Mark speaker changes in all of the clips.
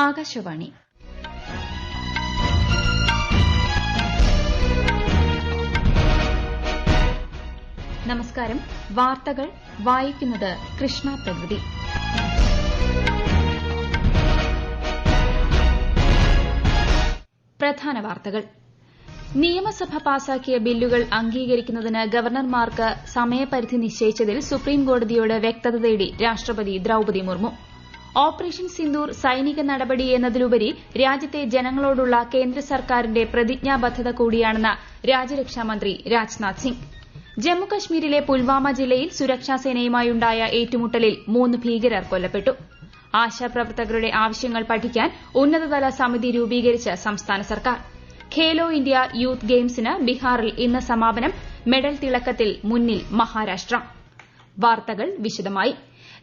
Speaker 1: ആകാശവാണി. നമസ്കാരം. വാർത്തകൾ വായിക്കുന്നത് കൃഷ്ണ പ്രകൃതി. പ്രധാന വാർത്തകൾ. നിയമസഭ പാസാക്കിയ ബില്ലുകൾ അംഗീകരിക്കുന്നതിന് ഗവർണർമാർക്ക് സമയപരിധി നിശ്ചയിച്ചതിൽ സുപ്രീംകോടതിയോട് വ്യക്തത തേടി രാഷ്ട്രപതി ദ്രൌപദി മുർമു. ഓപ്പറേഷൻ സിന്ദൂർ സൈനിക നടപടി എന്നതിലുപരി രാജ്യത്തെ ജനങ്ങളോടുള്ള കേന്ദ്ര സർക്കാരിന്റെ പ്രതിജ്ഞാബദ്ധത കൂടിയാണെന്ന് രാജ്യരക്ഷാമന്ത്രി രാജ്നാഥ് സിംഗ്. ജമ്മുകശ്മീരിലെ പുൽവാമ ജില്ലയിൽ സുരക്ഷാസേനയുമായുണ്ടായ ഏറ്റുമുട്ടലിൽ 3 ഭീകരർ കൊല്ലപ്പെട്ടു. ആശാപ്രവർത്തകരുടെ ആവശ്യങ്ങൾ പഠിക്കാൻ ഉന്നതതല സമിതി രൂപീകരിച്ച് സംസ്ഥാന സർക്കാർ. ഖേലോ ഇന്ത്യ യൂത്ത് ഗെയിംസിന് ബീഹാറിൽ ഇന്ന് സമാപനം. മെഡൽ തിളക്കത്തിൽ മുന്നിൽ മഹാരാഷ്ട്ര. വാർത്തകൾ വിശദമായി.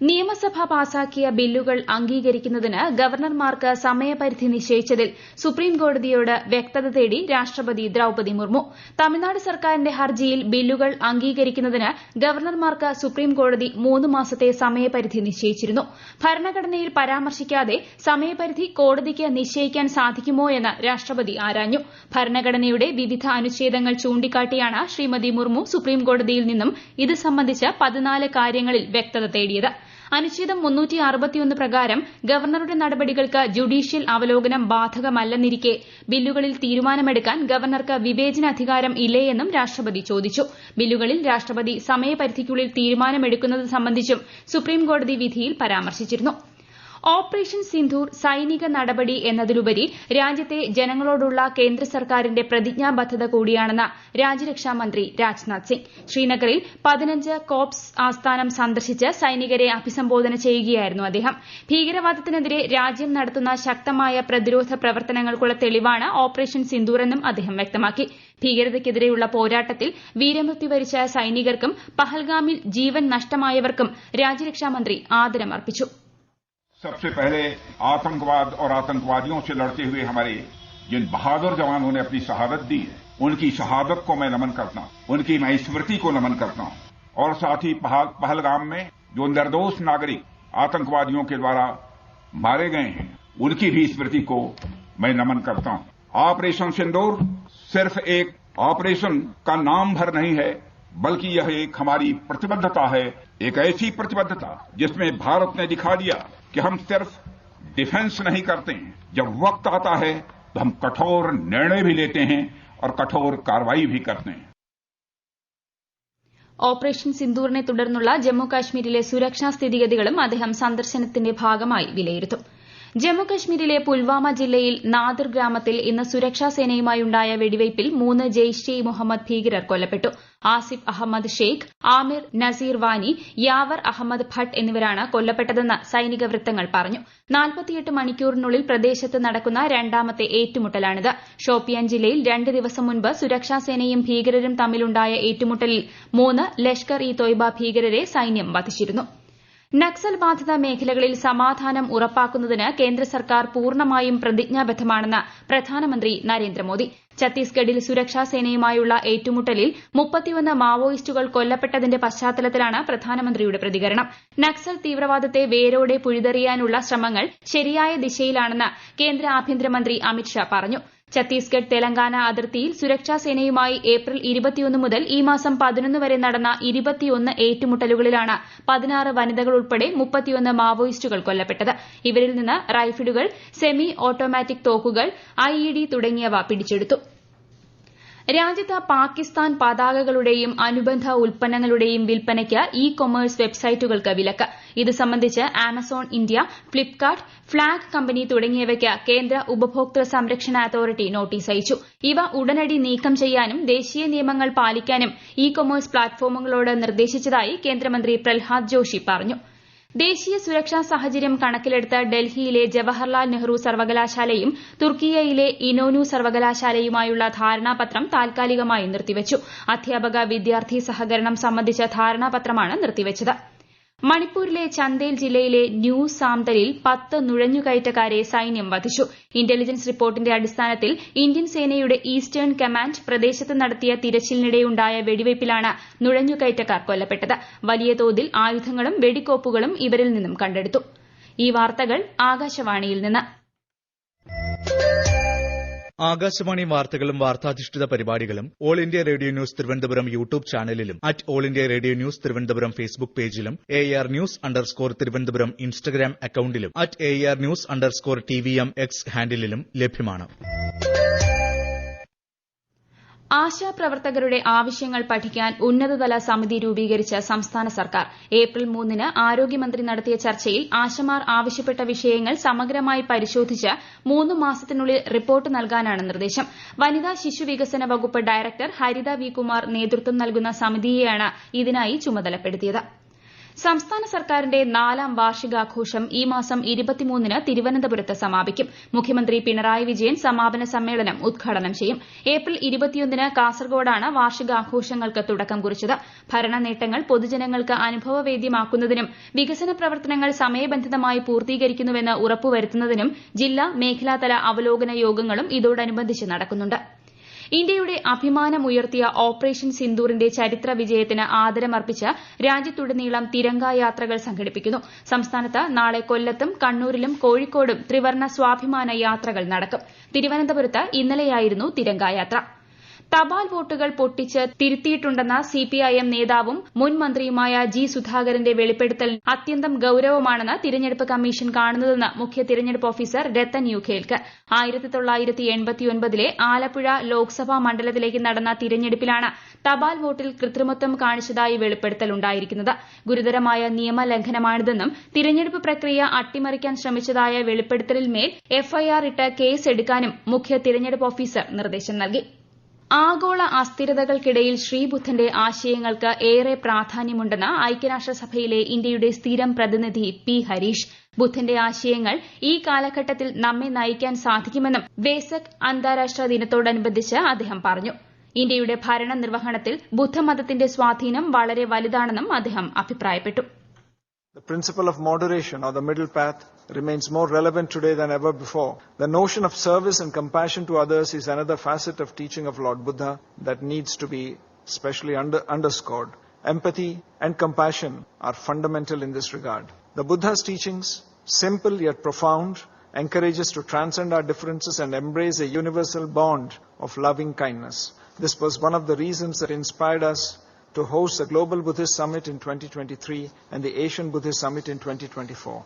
Speaker 1: നിയമസഭ പാസാക്കിയ ബില്ലുകൾ അംഗീകരിക്കുന്നതിന് ഗവർണർമാർക്ക് സമയപരിധി നിശ്ചയിച്ചതിൽ സുപ്രീംകോടതിയോട് വ്യക്തത തേടി രാഷ്ട്രപതി ദ്രൌപദി മുർമു. തമിഴ്നാട് സർക്കാരിന്റെ ഹർജിയിൽ ബില്ലുകൾ അംഗീകരിക്കുന്നതിന് ഗവർണർമാർക്ക് സുപ്രീംകോടതി 3 മാസത്തെ സമയപരിധി നിശ്ചയിച്ചിരുന്നു. ഭരണഘടനയിൽ പരാമർശിക്കാതെ സമയപരിധി കോടതിക്ക് നിശ്ചയിക്കാൻ സാധിക്കുമോ എന്ന് രാഷ്ട്രപതി ആരാഞ്ഞു. ഭരണഘടനയുടെ വിവിധ അനുച്ഛേദങ്ങൾ ചൂണ്ടിക്കാട്ടിയാണ് ശ്രീമതി മുർമു സുപ്രീംകോടതിയിൽ നിന്നും ഇത് സംബന്ധിച്ച് 14 കാര്യങ്ങളിൽ വ്യക്തത തേടിയത്. അനുച്ഛേദം 361 പ്രകാരം ഗവർണറുടെ നടപടികൾക്ക് ജുഡീഷ്യൽ അവലോകനം ബാധകമല്ലെന്നിരിക്കെ ബില്ലുകളിൽ തീരുമാനമെടുക്കാൻ ഗവർണർക്ക് വിവേചനാധികാരം ഇല്ലേയെന്നും രാഷ്ട്രപതി ചോദിച്ചു. ബില്ലുകളിൽ രാഷ്ട്രപതി സമയപരിധിക്കുള്ളിൽ തീരുമാനമെടുക്കുന്നത് സംബന്ധിച്ചും സുപ്രീംകോടതി വിധിയിൽ പരാമർശിച്ചിരുന്നു. ഓപ്പറേഷൻ സിന്ദൂർ സൈനിക നടപടി എന്നതിലുപരി രാജ്യത്തെ ജനങ്ങളോടുള്ള കേന്ദ്ര സർക്കാരിന്റെ പ്രതിജ്ഞാബദ്ധത കൂടിയാണെന്ന് രാജ്യരക്ഷാമന്ത്രി രാജ്നാഥ് സിംഗ്. ശ്രീനഗറിൽ 15 കോർപ്സ് ആസ്ഥാനം സന്ദർശിച്ച് സൈനികരെ അഭിസംബോധന ചെയ്യുകയായിരുന്നു അദ്ദേഹം. ഭീകരവാദത്തിനെതിരെ രാജ്യം നടത്തുന്ന ശക്തമായ പ്രതിരോധ പ്രവർത്തനങ്ങൾക്കുള്ള തെളിവാണ് ഓപ്പറേഷൻ സിന്ദൂർ എന്നും അദ്ദേഹം വ്യക്തമാക്കി. ഭീകരതയ്ക്കെതിരെയുള്ള പോരാട്ടത്തിൽ വീരമൃത്യു വരിച്ച സൈനികർക്കും പഹൽഗാമിൽ ജീവൻ നഷ്ടമായവർക്കും രാജ്യരക്ഷാമന്ത്രി ആദരമർപ്പിച്ചു.
Speaker 2: सबसे पहले आतंकवाद और आतंकवादियों से लड़ते हुए हमारे जिन बहादुर जवानों ने अपनी शहादत दी है, उनकी शहादत को मैं नमन करता हूं, उनकी मैं स्मृति को नमन करता हूं और साथ ही पहलगाम में जो निर्दोष नागरिक आतंकवादियों के द्वारा मारे गए हैं, उनकी भी स्मृति को मैं नमन करता हूं. ऑपरेशन सिंदूर सिर्फ एक ऑपरेशन का नाम भर नहीं है, बल्कि यह एक हमारी प्रतिबद्धता है, एक ऐसी प्रतिबद्धता जिसमें भारत ने दिखा दिया कि हम सिर्फ डिफेंस नहीं करते हैं, जब वक्त आता है तो हम कठोर निर्णय भी लेते हैं और कठोर कार्रवाई भी करते हैं.
Speaker 1: ഓപ്പറേഷൻ സിന്ദൂറിനെ തുടർന്നുള്ള ജമ്മുകാശ്മീരിലെ സുരക്ഷാ സ്ഥിതിഗതികളും അദ്ദേഹം സന്ദർശനത്തിന്റെ ഭാഗമായി വിലയിരുത്തും. ജമ്മുകശ്മീരിലെ പുൽവാമ ജില്ലയിൽ നാദിർ ഗ്രാമത്തിൽ ഇന്ന് സുരക്ഷാസേനയുമായുണ്ടായ വെടിവയ്പിൽ 3 ജെയ്ഷെ മുഹമ്മദ് ഭീകരർ കൊല്ലപ്പെട്ടു. ആസിഫ് അഹമ്മദ് ഷെയ്ഖ്, ആമിർ നസീർ വാനി, യാവർ അഹമ്മദ് ഭട്ട് എന്നിവരാണ് കൊല്ലപ്പെട്ടതെന്ന് സൈനിക വൃത്തങ്ങൾ പറഞ്ഞു. 48 മണിക്കൂറിനുള്ളിൽ പ്രദേശത്ത് നടക്കുന്ന രണ്ടാമത്തെ ഏറ്റുമുട്ടലാണിത്. ഷോപ്പിയാൻ ജില്ലയിൽ 2 ദിവസം മുൻപ് സുരക്ഷാസേനയും ഭീകരരും തമ്മിലുണ്ടായ ഏറ്റുമുട്ടലിൽ 3 ലഷ്കർ ഇ തോയ്ബ ഭീകരരെ സൈന്യം വധിച്ചിരുന്നു. നക്സൽ ബാധിത മേഖലകളിൽ സമാധാനം ഉറപ്പാക്കുന്നതിന് കേന്ദ്ര സർക്കാർ പൂർണ്ണമായും പ്രതിജ്ഞാബദ്ധമാണെന്ന് പ്രധാനമന്ത്രി നരേന്ദ്രമോദി. ഛത്തീസ്ഗഡിൽ സുരക്ഷാസേനയുമായുള്ള ഏറ്റുമുട്ടലിൽ 31 മാവോയിസ്റ്റുകൾ കൊല്ലപ്പെട്ടതിന്റെ പശ്ചാത്തലത്തിലാണ് പ്രധാനമന്ത്രിയുടെ പ്രതികരണം. നക്സൽ തീവ്രവാദത്തെ വേരോടെ പിഴുതെറിയാനുള്ള ശ്രമങ്ങൾ ശരിയായ ദിശയിലാണെന്ന് കേന്ദ്ര ആഭ്യന്തരമന്ത്രി അമിത്ഷാ പറഞ്ഞു. ഛത്തീസ്ഗഡ് തെലങ്കാന അതിർത്തിയിൽ സുരക്ഷാസേനയുമായി ഏപ്രിൽ 21 മുതൽ ഈ മാസം 11 വരെ നടന്ന 21 ഏറ്റുമുട്ടലുകളിലാണ് 16 വനിതകൾ ഉൾപ്പെടെ 31 മാവോയിസ്റ്റുകൾ കൊല്ലപ്പെട്ടത്. ഇവരിൽ നിന്ന് റൈഫിളുകൾ, സെമി ഓട്ടോമാറ്റിക് തോക്കുകൾ, IED തുടങ്ങിയവ പിടിച്ചെടുത്തു. രാജ്യത്ത് പാകിസ്ഥാൻ പതാകകളുടെയും അനുബന്ധ ഉൽപ്പന്നങ്ങളുടെയും വിൽപ്പനയ്ക്ക് ഇ കൊമേഴ്സ് വെബ്സൈറ്റുകൾക്ക് വിലക്ക്. ഇത് സംബന്ധിച്ച് Amazon India, Flipkart, flag company തുടങ്ങിയവയ്ക്ക് കേന്ദ്ര ഉപഭോക്തൃ സംരക്ഷണ അതോറിറ്റി നോട്ടീസ് അയച്ചു. ഇവ ഉടനടി നീക്കം ചെയ്യാനും ദേശീയ നിയമങ്ങൾ പാലിക്കാനും ഇ കൊമേഴ്സ് പ്ലാറ്റ്ഫോമുകളോട് നിർദ്ദേശിച്ചതായി കേന്ദ്രമന്ത്രി പ്രഹ്ലാദ് ജോഷി പറഞ്ഞു. ദേശീയ സുരക്ഷാ സാഹചര്യം കണക്കിലെടുത്ത് ഡൽഹിയിലെ ജവഹർലാൽ നെഹ്റു സർവകലാശാലയും തുർക്കിയയിലെ ഇനോനു സർവകലാശാലയുമായുള്ള ധാരണാപത്രം താൽക്കാലികമായി നിർത്തിവച്ചു. അധ്യാപക വിദ്യാർത്ഥി സഹകരണം സംബന്ധിച്ച ധാരണാപത്രമാണ് നിർത്തിവച്ചത്. മണിപ്പൂരിലെ ചന്ദേൽ ജില്ലയിലെ ന്യൂ സാംതലിൽ 10 നുഴഞ്ഞുകയറ്റക്കാരെ സൈന്യം വധിച്ചു. ഇന്റലിജൻസ് റിപ്പോർട്ടിന്റെ അടിസ്ഥാനത്തിൽ ഇന്ത്യൻ സേനയുടെ ഈസ്റ്റേൺ കമാൻഡ് പ്രദേശത്ത് നടത്തിയ തിരച്ചിലിനിടെയുണ്ടായ വെടിവയ്പിലാണ് നുഴഞ്ഞുകയറ്റക്കാർ കൊല്ലപ്പെട്ടത്. വലിയ തോതിൽ ആയുധങ്ങളും വെടിക്കോപ്പുകളും ഇവരിൽ നിന്നും കണ്ടെടുത്തു. ഈ വാർത്തകൾ ആകാശവാണിയിൽ നിന്ന്.
Speaker 3: ആകാശവാണി വാർത്തകളും വാർത്താധിഷ്ഠിത പരിപാടികളും All India Radio News Thiruvananthapuram YouTube ചാനലിലും All India Radio News Thiruvananthapuram Facebook പേജിലും AR News_ തിരുവനന്തപുരം ഇൻസ്റ്റഗ്രാം അക്കൌണ്ടിലും AR News_TVM X ഹാൻഡിലും ലഭ്യമാണ്.
Speaker 1: ആശാപ്രവർത്തകരുടെ ആവശ്യങ്ങൾ പഠിക്കാൻ ഉന്നതതല സമിതി രൂപീകരിച്ച സംസ്ഥാന സർക്കാർ ഏപ്രിൽ 3-ന് ആരോഗ്യമന്ത്രി നടത്തിയ ചർച്ചയിൽ ആശമാർ ആവശ്യപ്പെട്ട വിഷയങ്ങൾ സമഗ്രമായി പരിശോധിച്ച് 3 മാസത്തിനുള്ളിൽ റിപ്പോർട്ട് നൽകാനാണ് നിർദ്ദേശം. വനിതാ ശിശുവികസന വകുപ്പ് ഡയറക്ടർ ഹരിത വി കുമാർ നേതൃത്വം നൽകുന്ന സമിതിയെയാണ് ഇതിനായി ചുമതലപ്പെടുത്തിയത്. സംസ്ഥാന സർക്കാരിന്റെ 4ാം വാർഷികാഘോഷം ഈ മാസം 23-ന് തിരുവനന്തപുരത്ത് സമാപിക്കും. മുഖ്യമന്ത്രി പിണറായി വിജയൻ സമാപന സമ്മേളനം ഉദ്ഘാടനം ചെയ്യും. ഏപ്രിൽ 21-ന് കാസർഗോഡാണ് വാർഷികാഘോഷങ്ങൾക്ക് തുടക്കം കുറിച്ചത്. ഭരണ നേട്ടങ്ങൾ പൊതുജനങ്ങൾക്ക് അനുഭവവേദ്യമാക്കുന്നതിനും വികസന പ്രവർത്തനങ്ങൾ സമയബന്ധിതമായി പൂർത്തീകരിക്കുന്നുവെന്ന് ഉറപ്പുവരുത്തുന്നതിനും ജില്ലാ മേഖലാതല അവലോകന യോഗങ്ങളും ഇതോടനുബന്ധിച്ച് നടക്കുന്നുണ്ട്. ഇന്ത്യയുടെ അഭിമാനമുയർത്തിയ ഓപ്പറേഷൻ സിന്ദൂറിന്റെ ചരിത്ര വിജയത്തിന് ആദരമർപ്പിച്ച് രാജ്യത്തുടനീളം തിരങ്ക യാത്രകൾ സംഘടിപ്പിക്കുന്നു. സംസ്ഥാനത്ത് നാളെ കൊല്ലത്തും കണ്ണൂരിലും കോഴിക്കോടും ത്രിവർണ്ണ സ്വാഭിമാന യാത്രകൾ നടക്കും. തിരുവനന്തപുരത്ത് ഇന്നലെയായിരുന്നു തിരങ്കായാത്ര. തപാൽ വോട്ടുകൾ പൊട്ടിച്ച് തിരുത്തിയിട്ടുണ്ടെന്ന CPIM നേതാവും മുൻ മന്ത്രിയുമായ G. സുധാകരന്റെ വെളിപ്പെടുത്തൽ അത്യന്തം ഗൌരവമാണെന്ന് തിരഞ്ഞെടുപ്പ് കമ്മീഷൻ കാണുന്നതെന്ന് മുഖ്യ തിരഞ്ഞെടുപ്പ് ഓഫീസർ രത്തൻ യു ഖേൽക്കർ. 1989-ലെ ആലപ്പുഴ ലോക്സഭാ മണ്ഡലത്തിലേക്ക് നടന്ന തിരഞ്ഞെടുപ്പിലാണ് തപാൽ വോട്ടിൽ കൃത്രിമത്വം കാണിച്ചതായി വെളിപ്പെടുത്തലുണ്ടായിരിക്കുന്നത്. ഗുരുതരമായ നിയമലംഘനമാണിതെന്നും തിരഞ്ഞെടുപ്പ് പ്രക്രിയ അട്ടിമറിക്കാൻ ശ്രമിച്ചതായ വെളിപ്പെടുത്തലിന്മേൽ FIR ഇട്ട് കേസ് എടുക്കാനും മുഖ്യ തിരഞ്ഞെടുപ്പ് ഓഫീസർ നിർദ്ദേശം നൽകി. ആഗോള അസ്ഥിരതകൾക്കിടയിൽ ശ്രീബുദ്ധന്റെ ആശയങ്ങൾക്ക് ഏറെ പ്രാധാന്യമുണ്ടെന്ന് ഐക്യരാഷ്ട്രസഭയിലെ ഇന്ത്യയുടെ സ്ഥിരം പ്രതിനിധി P. ഹരീഷ്. ബുദ്ധന്റെ ആശയങ്ങൾ ഈ കാലഘട്ടത്തിൽ നമ്മെ നയിക്കാൻ സാധിക്കുമെന്നും വേസക് അന്താരാഷ്ട്ര ദിനത്തോടനുബന്ധിച്ച് അദ്ദേഹം പറഞ്ഞു. ഇന്ത്യയുടെ ഭരണ നിർവഹണത്തിൽ ബുദ്ധമതത്തിന്റെ സ്വാധീനം വളരെ വലുതാണെന്നും അദ്ദേഹം അഭിപ്രായപ്പെട്ടു.
Speaker 4: The principle of moderation, or the middle path, remains more relevant today than ever before. The notion of service and compassion to others is another facet of teaching of Lord Buddha that needs to be specially underscored. Empathy and compassion are fundamental in this regard. The Buddha's teachings, simple yet profound, encourage us to transcend our differences and embrace a universal bond of loving kindness. This was one of the reasons that inspired us to host the Global Buddhist Summit in 2023 and the Asian Buddhist Summit in 2024.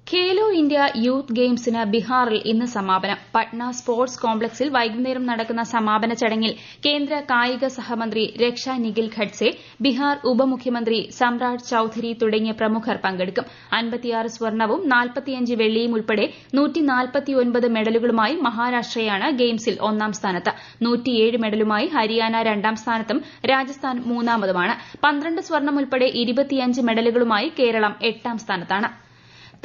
Speaker 1: Khelo India youth ഗെയിംസിന് ബീഹാറിൽ ഇന്ന് സമാപനം. Patna sports കോംപ്ലക്സിൽ വൈകുന്നേരം നടക്കുന്ന സമാപന ചടങ്ങിൽ കേന്ദ്ര കായിക സഹമന്ത്രി രക്ഷ നിഖിൽ ഖഡ്സെ, ബീഹാർ ഉപമുഖ്യമന്ത്രി സമ്രാട് ചൌധരി തുടങ്ങിയ പ്രമുഖർ പങ്കെടുക്കും. 56 സ്വർണവും 45 വെള്ളിയും ഉൾപ്പെടെ 149 മെഡലുകളുമായി മഹാരാഷ്ട്രയാണ് ഗെയിംസിൽ 1ാം സ്ഥാനത്ത്. 107 മെഡലുമായി ഹരിയാന 2ാം സ്ഥാനത്തും രാജസ്ഥാൻ 3ാമതുമാണ്. 12 സ്വർണം ഉൾപ്പെടെ 25 മെഡലുകളുമായി കേരളം 8ാം സ്ഥാനത്താണ്.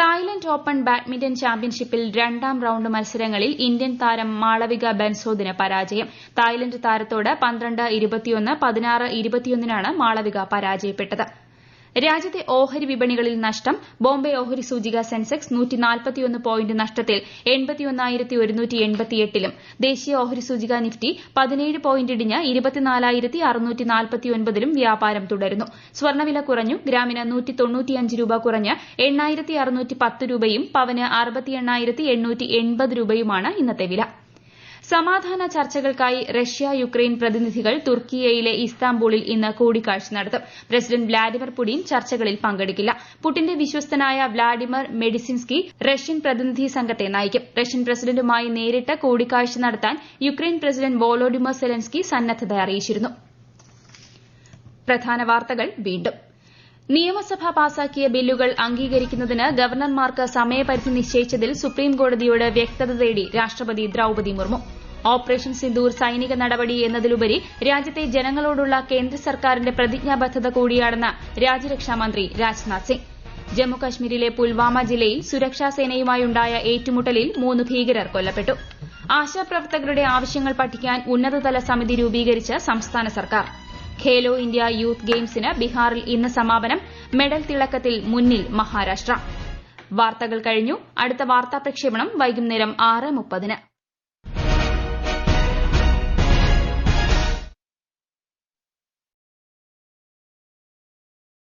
Speaker 1: തായ്ലന്റ് ഓപ്പൺ ബാഡ്മിന്റൺ ചാമ്പ്യൻഷിപ്പിൽ 2ാം റൌണ്ട് മത്സരങ്ങളിൽ ഇന്ത്യൻ താരം മാളവിക ബൻസോദിന് പരാജയം. തായ്ലന്റ് താരത്തോട് 12-21, 16-21-നാണ് മാളവിക പരാജയപ്പെട്ടത്. രാജ്യത്തെ ഓഹരി വിപണികളിൽ നഷ്ടം. ബോംബെ ഓഹരി സൂചിക സെൻസെക്സ് 141 പോയിന്റ് നഷ്ടത്തിൽ 81,188-ലും ദേശീയ ഓഹരി സൂചിക നിഫ്റ്റി 17 പോയിന്റ് ഇടിഞ്ഞ് 24,649-ലും വ്യാപാരം തുടരുന്നു. സ്വർണ്ണവില കുറഞ്ഞു. ഗ്രാമിന് 195 രൂപ കുറഞ്ഞ് 8,610 രൂപയും പവന് 68,880 രൂപയുമാണ് ഇന്നത്തെ വില. സമാധാന ചർച്ചകൾക്കായി റഷ്യ യുക്രൈൻ പ്രതിനിധികൾ തുർക്കിയയിലെ ഇസ്താംബൂളിൽ ഇന്ന് കൂടിക്കാഴ്ച നടത്തും. പ്രസിഡന്റ് വ്ളാഡിമിർ പുടിൻ ചർച്ചകളിൽ പങ്കെടുക്കില്ല. പുടിന്റെ വിശ്വസ്തനായ വ്ളാഡിമിർ മെഡിസിൻസ്കി റഷ്യൻ പ്രതിനിധി സംഘത്തെ നയിക്കും. റഷ്യൻ പ്രസിഡന്റുമായി നേരിട്ട് കൂടിക്കാഴ്ച നടത്താൻ യുക്രൈൻ പ്രസിഡന്റ് വോളോഡിമർ സെലൻസ്കി സന്നദ്ധത അറിയിച്ചിരുന്നു. പ്രധാന വാർത്തകൾ വീണ്ടും. നിയമസഭ പാസാക്കിയ ബില്ലുകൾ അംഗീകരിക്കുന്നതിന് ഗവർണർമാർക്ക് സമയപരിധി നിശ്ചയിച്ചതിൽ സുപ്രീംകോടതിയോട് വ്യക്തത തേടി രാഷ്ട്രപതി ദ്രൌപദി മുർമു. ഓപ്പറേഷൻ സിന്ദൂർ സൈനിക നടപടി എന്നതിലുപരി രാജ്യത്തെ ജനങ്ങളോടുള്ള കേന്ദ്ര സർക്കാരിന്റെ പ്രതിജ്ഞാബദ്ധത കൂടിയാണെന്ന് രാജ്യരക്ഷാമന്ത്രി രാജ്നാഥ് സിംഗ്. ജമ്മുകശ്മീരിലെ പുൽവാമ ജില്ലയിൽ സുരക്ഷാ സേനയുമായുണ്ടായ ഏറ്റുമുട്ടലിൽ 3 ഭീകരർ കൊല്ലപ്പെട്ടു. ആശാപ്രവർത്തകരുടെ ആവശ്യങ്ങൾ പഠിക്കാൻ ഉന്നതതല സമിതി രൂപീകരിച്ച് സംസ്ഥാന സർക്കാർ. ഖേലോ ഇന്ത്യ യൂത്ത് ഗെയിംസിന് ബീഹാറിൽ ഇന്ന് സമാപനം. മെഡൽ തിളക്കത്തിൽ മുന്നിൽ മഹാരാഷ്ട്ര. വാർത്തകൾ കഴിഞ്ഞു. അടുത്ത വാർത്താ പ്രക്ഷേപണം വൈകുന്നേരം 6:30-ന്.